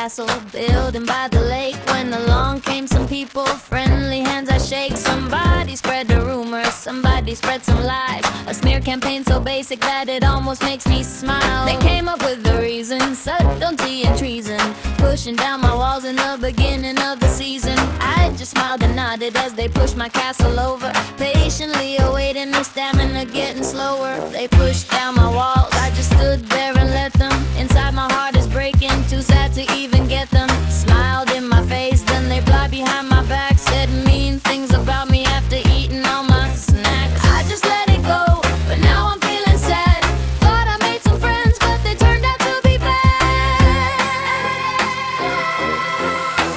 castle building by the lake. When along came some people, friendly hands I shake. Somebody spread a rumor, somebody spread some lies. A smear campaign so basic that it almost makes me smile. They came up with the reason, subtlety and treason, pushing down my walls in the beginning of the season. I just smiled and nodded as they pushed my castle over, patiently awaiting their stamina getting slower. They pushed down my walls, I just stood there and let them. Inside my heart is breaking, too sad to even get them. Smiled in my face, then they lied behind my back, said mean things about me after eating all my snacks. I just let it go, but now I'm feeling sad. Thought I made some friends, but they turned out to be bad.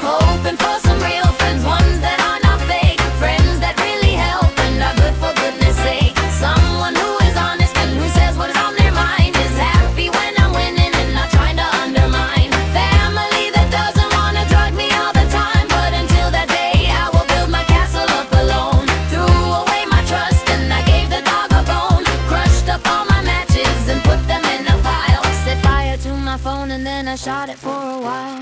Hoping for some real friends, ones that are not fake, friends that really help and are good for goodness sake. Someone who is honest and who says what is on their mind, is happy when I'm winning and not trying to undermine. Family that doesn't wanna drug me all the time, but until that day I will build my castle up alone. Threw away my trust and I gave the dog a bone, crushed up all my matches and put them in a pile. Set fire to my phone and then I shot it for a while.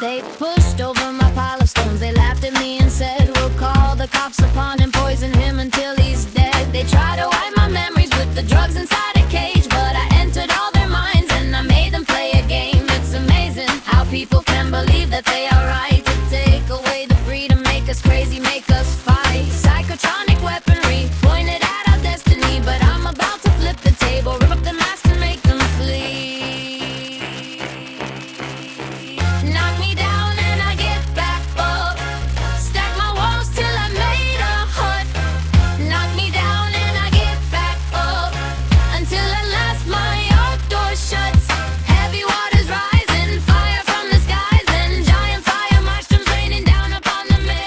They pushed over my pile of stones, they laughed at me and said, we'll call the cops upon him, poison him until he's dead. They tried to wipe my memories with the drugs inside a cage, but I entered all their minds and I made them play a game. It's amazing how people can believe that they are right, to take away the freedom, make us crazy, make us fight. Psychotronic weaponry pointed at our destiny, but I'm about to flip the table, rip up the mask and make them flee. Knock me down and I get back up, stack my walls till I made a hut. Knock me down and I get back up, until at last my outdoor shuts. Heavy waters rising, fire from the skies, and giant fire mushrooms raining down upon the men.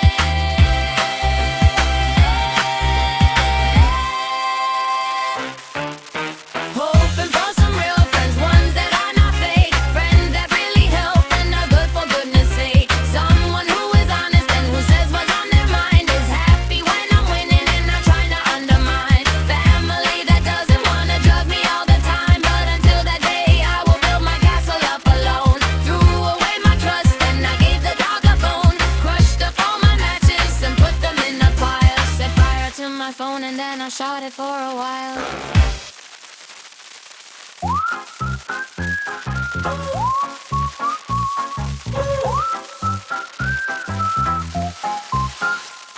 Hoping for some real friends, ones that are not fake, friends that really help and are good for goodness sake. Someone who is honest and who says what's on their mind, is happy when I'm winning and not trying to undermine. Family that doesn't wanna drug me all the time, but until that day I will build my castle up alone. Threw away my trust and I gave the dog a bone, crushed up all my matches and put them in a pile. Set fire to my phone and then I shot it for a while.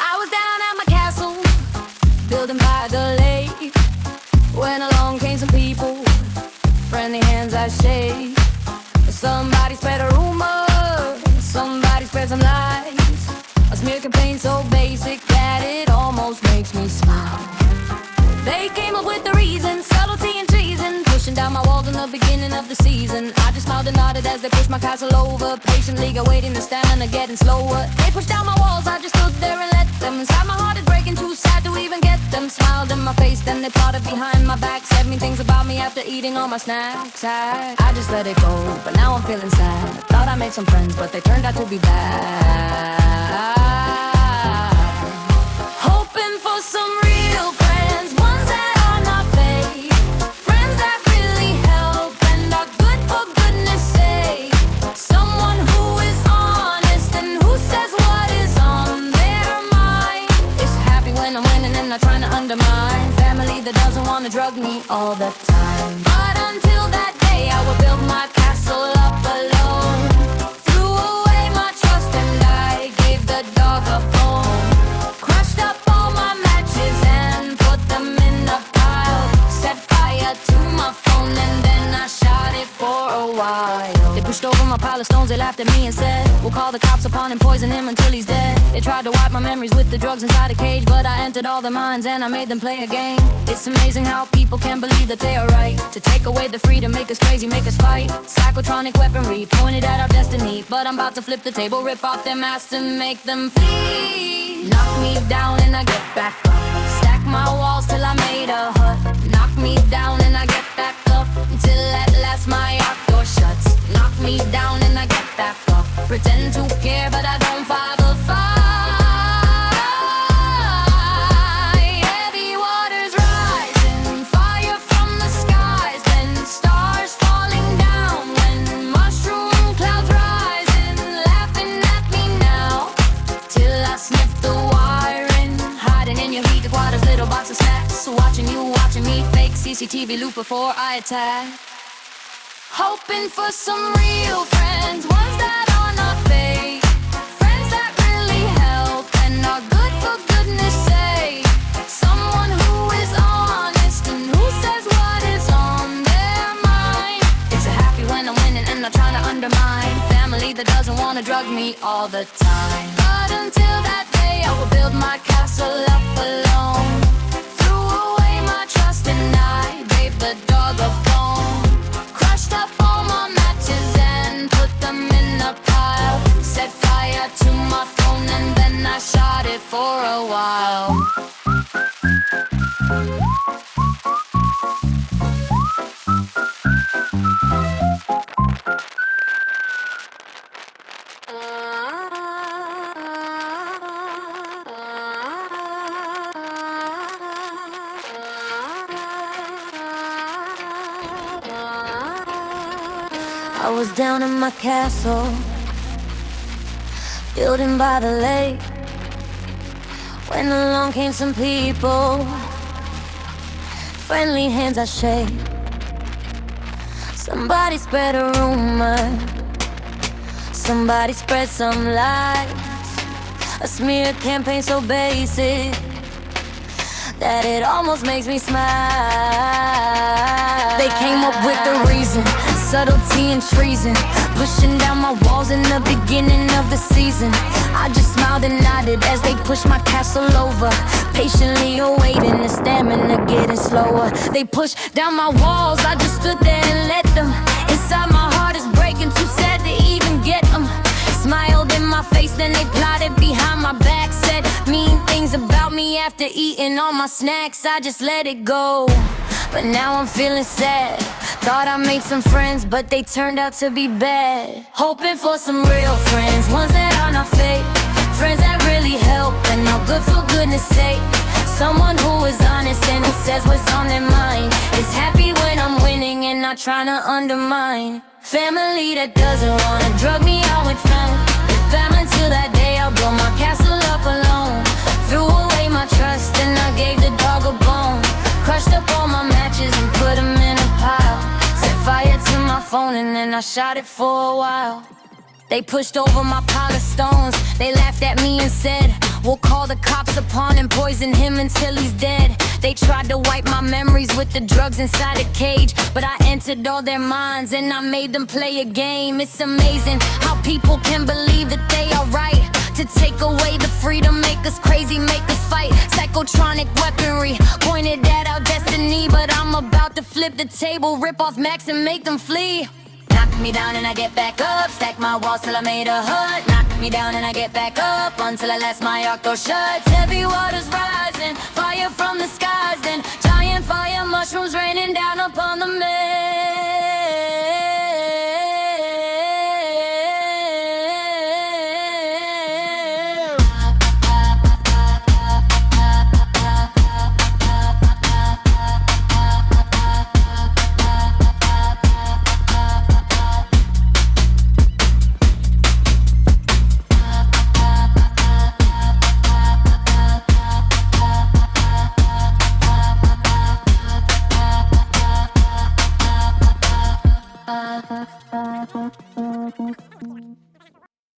I was down at my castle, building by the lake, when along came some people, friendly hands I shake. Somebody spread a rumor, somebody spread some lies. A smear campaign so basic that it almost makes me smile. They came up with the reason, subtlety and treason, pushing down my walls in the beginning of the season. I just smiled and nodded as they pushed my castle over, patiently awaiting the stamina getting slower. They pushed down my walls, I just stood there and let them. Inside my heart is breaking, too sad to even get them. Smiled in my face, then they plotted behind my back, said mean things about me after eating all my snacks. I just let it go, but now I'm feeling sad. Thought I made some friends, but they turned out to be bad. Hoping for some real friends, ones that are not fake, friends that really help and are good for goodness sake. Someone who is honest and who says what is on their mind, is happy when I'm winning and not trying to undermine. Family that doesn't wanna drug me all the time, but until that day I will build my castle up alone. Threw away my trust and I gave the dog a bone, crushed up all my matches and put them in a pile. Set fire to my phone and then I shot it for a while. They pushed over my pile of stones, they laughed at me and said, we'll call the cops upon him, poison him until he's dead. They tried to wipe my memories with the drugs inside a cage, but I entered all their minds and I made them play a game. It's amazing how people can believe that they are right, to take away the freedom, make us crazy, make us fight. Psychotronic weaponry pointed at our destiny, but I'm about to flip the table, rip off their masks and make them flee. Knock me down and I get back up, stack my walls till I made a hut. Knock me down and I get back up, until at last my outdoor shuts. Knock me down and I get back up, pretend to care but I don't fight the fight. CCTV loop before I attack. Hoping for some real friends, ones that are not fake, friends that really help and are good for goodness sake. Someone who is honest and who says what is on their mind. It's a happy when I'm winning and not trying to undermine. Family that doesn't wanna drug me all the time. But until that day I will build my castle up alone. Threw away my trust and I gave the dog a bone. Crushed up all my matches and put them in a pile. Set fire to my phone and then I shot it for a while. I was down in my castle, building by the lake, when along came some people. Friendly hands I shake. Somebody spread a rumor, somebody spread some lies. A smear campaign so basic that it almost makes me smile. They came up with the reason, subtlety and treason, pushing down my walls in the beginning of the season. I just smiled and nodded as they pushed my castle over, patiently awaiting the stamina getting slower. They pushed down my walls, I just stood there and let them. Inside my heart is breaking, too sad to even get them. Smiled in my face, then they plotted behind my back, said mean things about me after eating all my snacks. I just let it go, but now I'm feeling sad. Thought I made some friends, but they turned out to be bad. Hoping for some real friends, ones that are not fake, friends that really help and are good for goodness sake. Someone who is honest and who says what's on their mind, is happy when I'm winning and not trying to undermine. Family that doesn't wanna drug me out with fun. Family till that day I'll blow my castle up alone. Threw away my trust and I gave the dog a bone. Crushed up all my matches and put them in a pile. Set fire to my phone and then I shot it for a while. They pushed over my pile of stones, they laughed at me and said, we'll call the cops upon and poison him until he's dead. They tried to wipe my memories with the drugs inside a cage, but I entered all their minds and I made them play a game. It's amazing how people can believe that they are right, to take away the freedom, make us crazy, make us fight. Psychotronic weaponry pointed at our destiny, but I'm about to flip the table, rip off Max and make them flee. Knock me down and I get back up, stack my walls till I made a hut. Knock me down and I get back up, until I last my arc door shut. Heavy waters rising, fire from the skies, then giant fire mushrooms raining down upon the men.